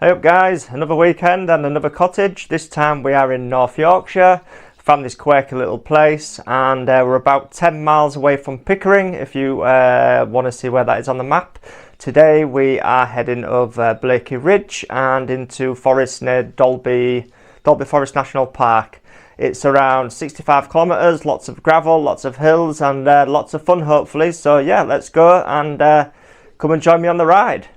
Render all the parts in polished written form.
Hey up guys, another weekend and another cottage. This time we are in North Yorkshire. Found this quirky little place and we're about 10 miles away from Pickering if you want to see where that is on the map. Today we are heading over Blakey Ridge and into forest near Dolby Forest National Park. It's around 65 kilometres, lots of gravel, lots of hills and lots of fun hopefully. So yeah, let's go and come and join me on the ride.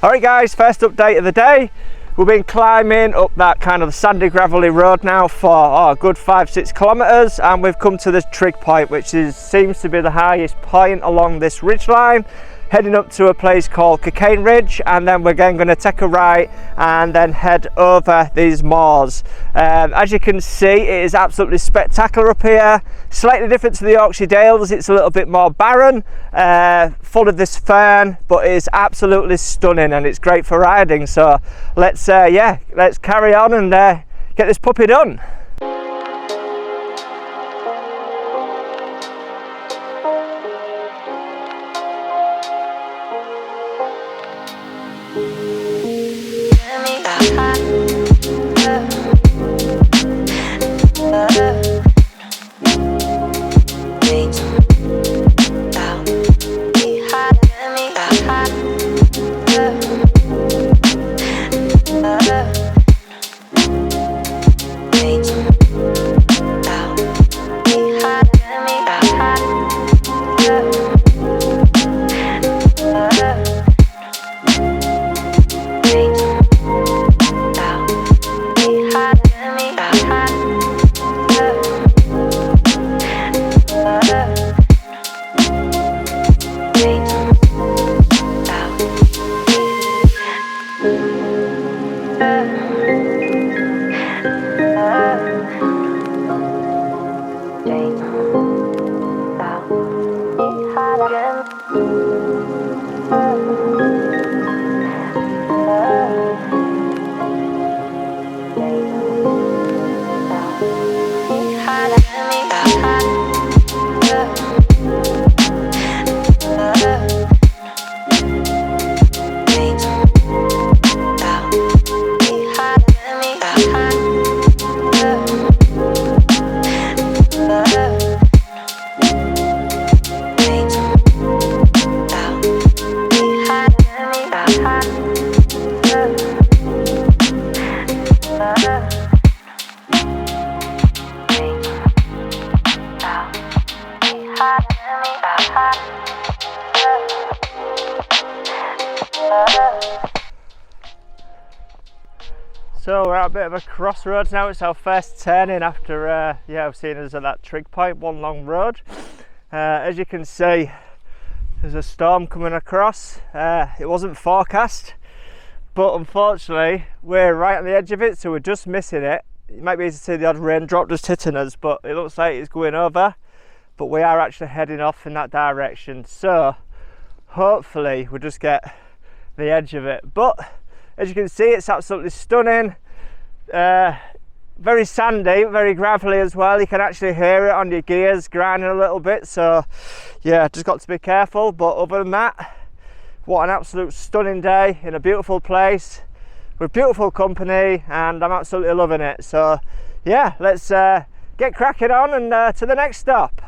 Alright guys, first update of the day. We've been climbing up that kind of sandy gravelly road now for a good 5-6 kilometres and we've come to this trig point which seems to be the highest point along this ridge line, heading up to a place called Cropton Ridge, and then we're again going to take a right and then head over these moors. As you can see, it is absolutely spectacular up here, slightly different to the Yorkshire Dales. It's a little bit more barren, full of this fern, but it's absolutely stunning and it's great for riding. So let's carry on and get this puppy done. Wait. So we're at a bit of a crossroads now. It's our first turning after yeah, I've seen us at that trig point, one long road. As you can see, there's a storm coming across. It wasn't forecast, but unfortunately we're right on the edge of it, so we're just missing it. You might be able to see the odd raindrop just hitting us, but it looks like it's going over. But we are actually heading off in that direction, so hopefully we'll just get the edge of it. But as you can see, it's absolutely stunning. Very sandy, very gravelly as well. You can actually hear it on your gears grinding a little bit, so yeah, just got to be careful. But other than that, what an absolute stunning day in a beautiful place with beautiful company, and I'm absolutely loving it. So yeah, let's get cracking on and to the next stop.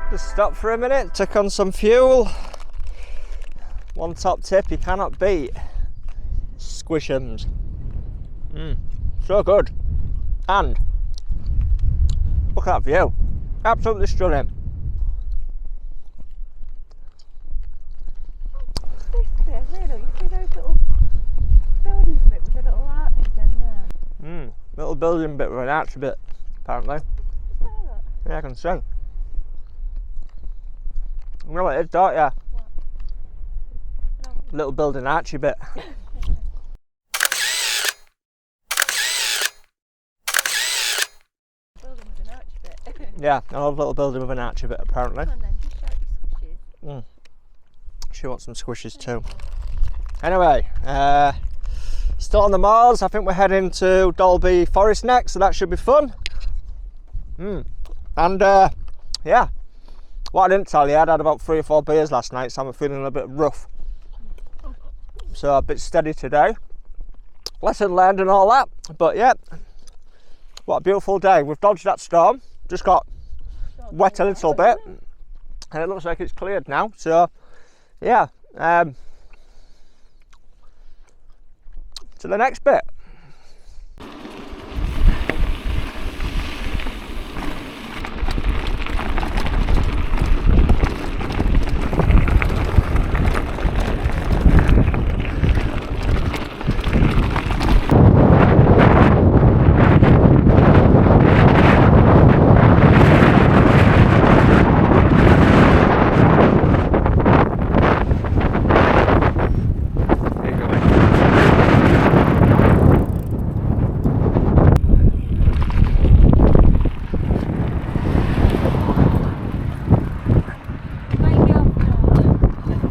Just stopped for a minute, took on some fuel. One top tip you cannot beat: squishums. So good. And look at that view, absolutely stunning. What's this bit? Really? You see those little buildings bit with the little arches in there? Little building bit with an arch bit, apparently. Yeah, I can see. You know what it is, don't you? What? No. Little building archy bit. Building with an arch bit. Yeah, I love little building with an archy bit apparently. Come on then, just shout your squishes. She wants some squishes too. Anyway, still on the moors. I think we're heading to Dolby Forest next, so that should be fun. And yeah, what I didn't tell you, I'd had about 3 or 4 beers last night, so I'm feeling a bit rough. So a bit steady today. Lesson learned and all that. But yeah, what a beautiful day. We've dodged that storm, just got wet a little bit, and it looks like it's cleared now. So yeah, to the next bit.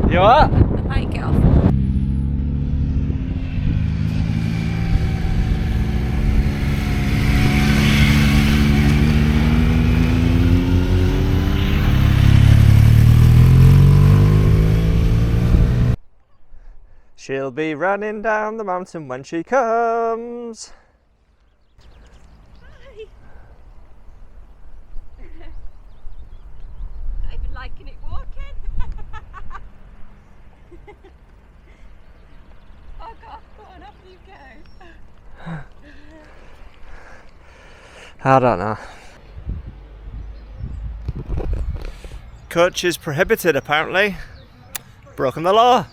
You what? I might get off. She'll be running down the mountain when she comes. Hi. Not even liking it walking. Oh God, go on, off you go. I don't know. Coach is prohibited apparently. Broken the law.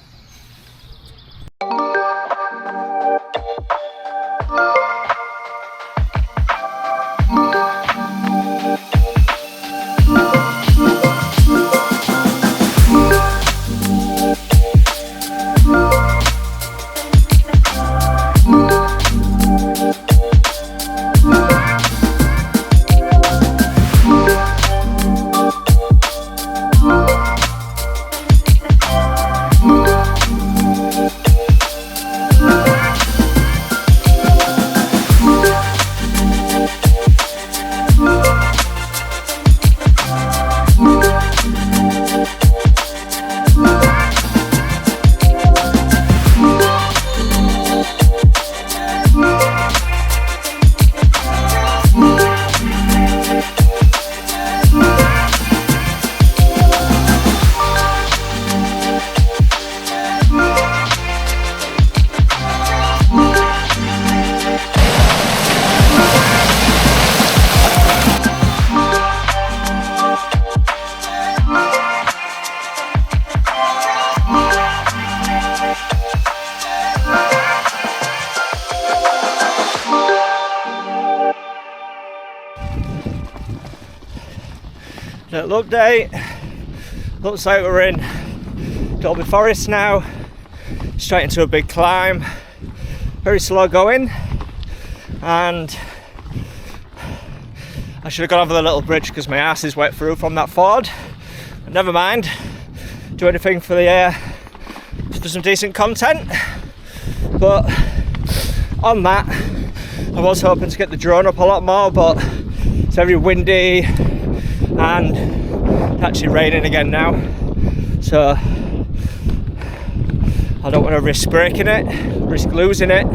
Little update. Looks like we're in Dolby Forest now. Straight into a big climb. Very slow going. And I should have gone over the little bridge because my ass is wet through from that ford. But never mind. Do anything for the for some decent content. But on that, I was hoping to get the drone up a lot more, but it's very windy and it's actually raining again now, so I don't want to risk breaking it, risk losing it.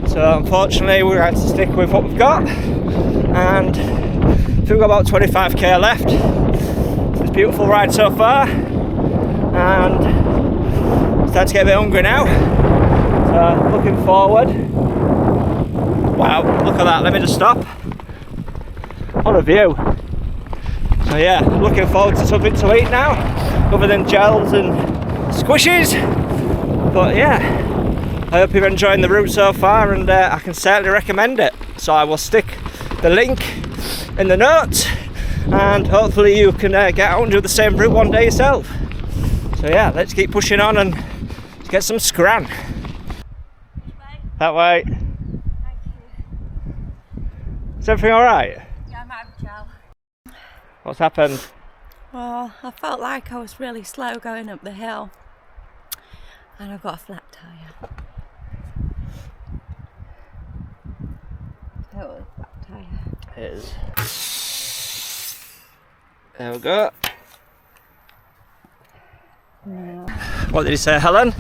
So unfortunately we're going to have to stick with what we've got, and I think we've got about 25k left. It's a beautiful ride so far, and starting to get a bit hungry now, so looking forward. Wow, look at that, let me just stop. What a view. So yeah, looking forward to something to eat now, other than gels and squishes. But yeah, I hope you're enjoying the route so far, and I can certainly recommend it. So I will stick the link in the notes, and hopefully you can get out and do the same route one day yourself. So yeah, let's keep pushing on and get some scran. That way. Thank you. Is everything alright? Yeah, I'm out of gel. What's happened? Well, I felt like I was really slow going up the hill, and I've got a flat tyre. Totally flat tyre. It is. There we go. No. What did he say, Helen?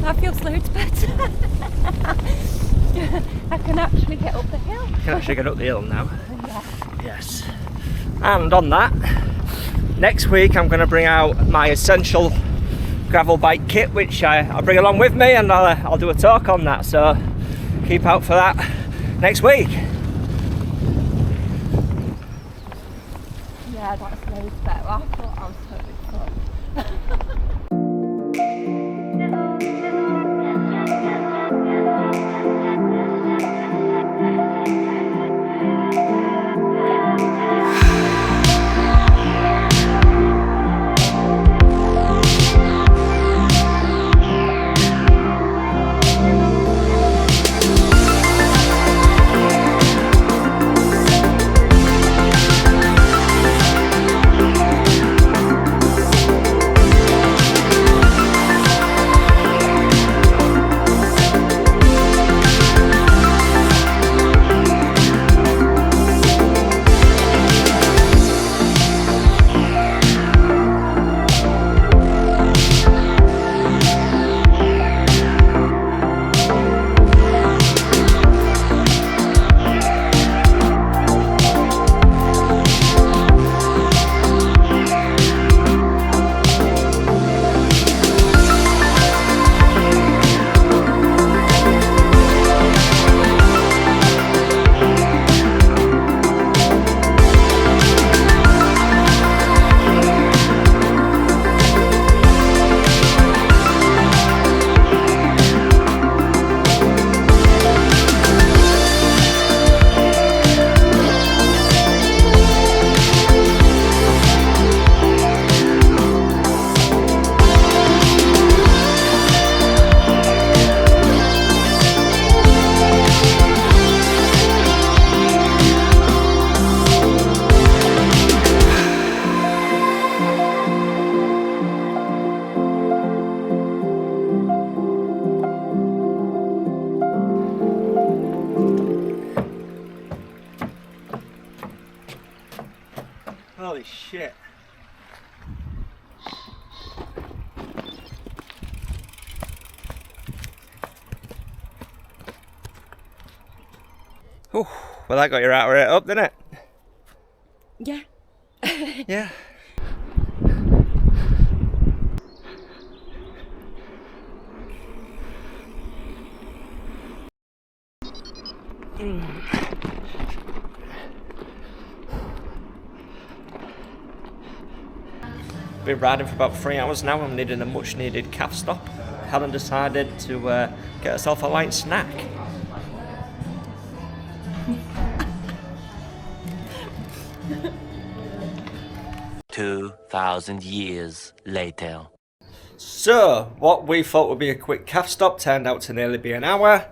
I feel loads better. I can actually get up the hill. You can actually get up the hill now. Yeah. Yes. And on that, next week I'm going to bring out my essential gravel bike kit, which I'll bring along with me, and I'll do a talk on that. So keep out for that next week. Yeah, that's loads better. I thought I was totally fucked. Holy shit. Well, that got your heart rate up, didn't it? Yeah. Yeah. Been riding for about 3 hours now. I'm needing a much needed calf stop. Helen decided to get herself a light snack. $2,000 later. So, what we thought would be a quick calf stop turned out to nearly be an hour.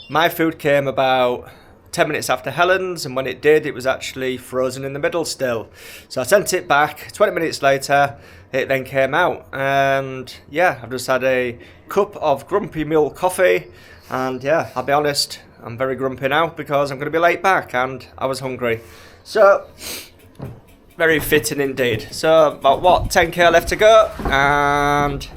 My food came about 10 minutes after Helen's, and when it did, it was actually frozen in the middle still. So I sent it back. 20 minutes later, it then came out. And yeah, I've just had a cup of grumpy milk coffee. And yeah, I'll be honest, I'm very grumpy now because I'm going to be late back and I was hungry. So, very fitting indeed. So, about what, 10k left to go, and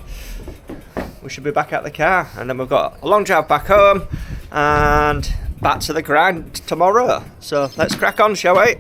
we should be back at the car. And then we've got a long drive back home and back to the grind tomorrow. So let's crack on, shall we?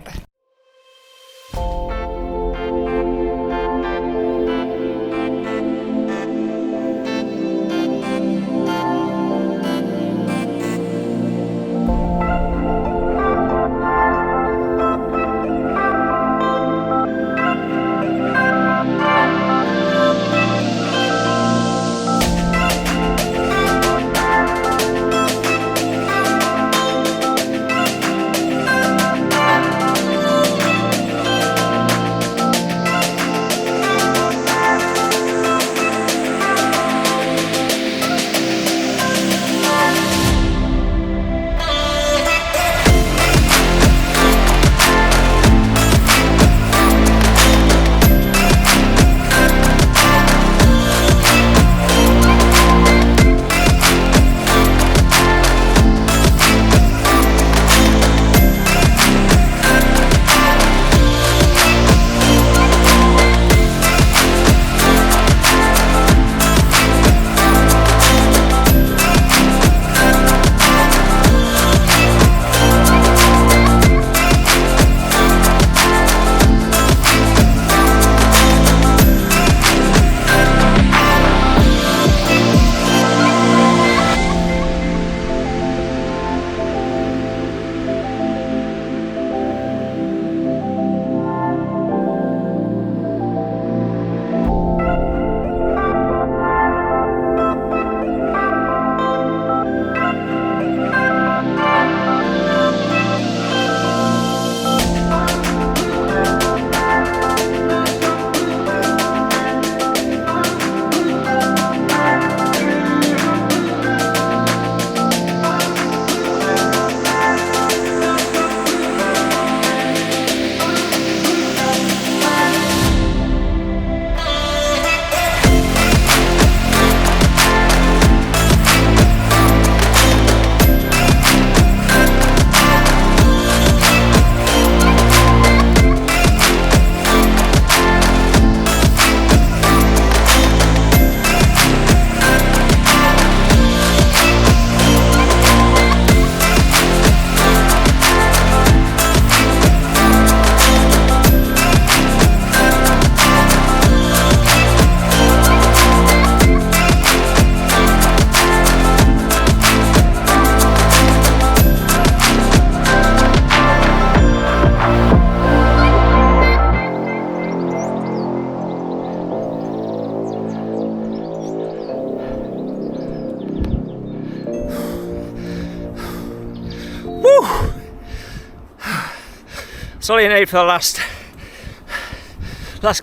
That's all you need for the last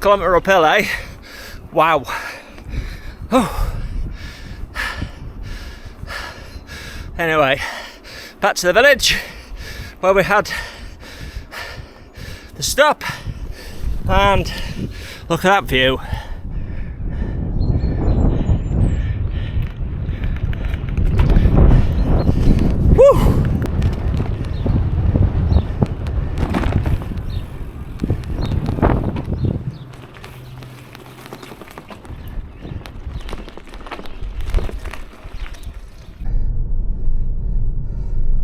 kilometre uphill, eh? Wow. Oh. Anyway, back to the village where we had the stop, and look at that view. Woo!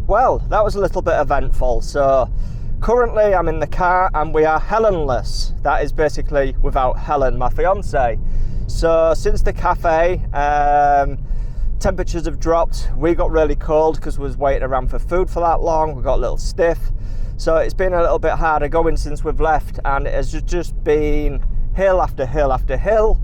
Well, that was a little bit eventful. So currently I'm in the car and we are Helenless. That is basically without Helen, my fiance. So since the cafe, temperatures have dropped. We got really cold because we was waiting around for food for that long. We got a little stiff. So it's been a little bit harder going since we've left, and it has just been hill after hill after hill.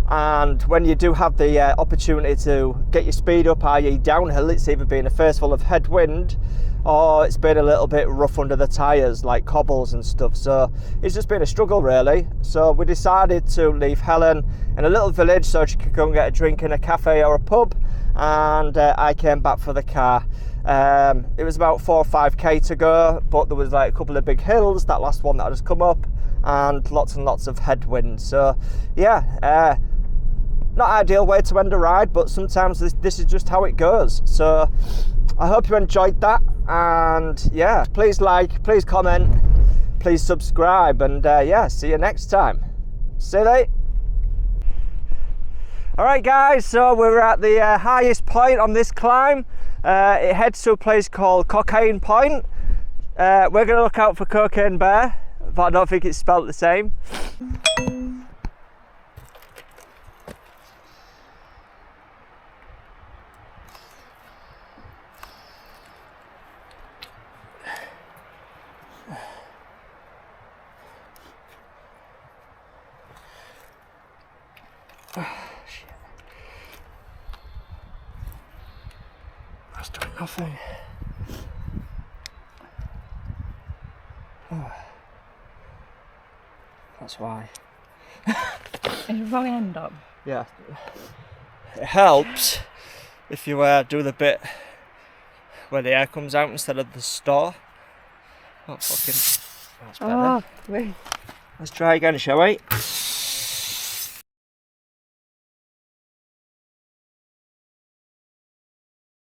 And when you do have the opportunity to get your speed up, i.e. downhill, it's either been a face full of headwind or it's been a little bit rough under the tyres, like cobbles and stuff. So it's just been a struggle really. So we decided to leave Helen in a little village so she could go and get a drink in a cafe or a pub, and I came back for the car. It was about 4 or 5k to go, but there was like a couple of big hills, that last one that I just come up, and lots of headwind. So yeah, not ideal way to end a ride, but sometimes this is just how it goes. So I hope you enjoyed that, and yeah, please like, please comment, please subscribe, and yeah, see you next time. See you later. Alright guys, so we're at the highest point on this climb. It heads to a place called Cocaine Point. We're going to look out for Cocaine Bear, but I don't think it's spelt the same. That's doing nothing. Oh. That's why. Is the wrong end up? Yeah. It helps if you do the bit where the air comes out instead of the store. Oh fucking. That's better. Oh, wait. Let's try again, shall we?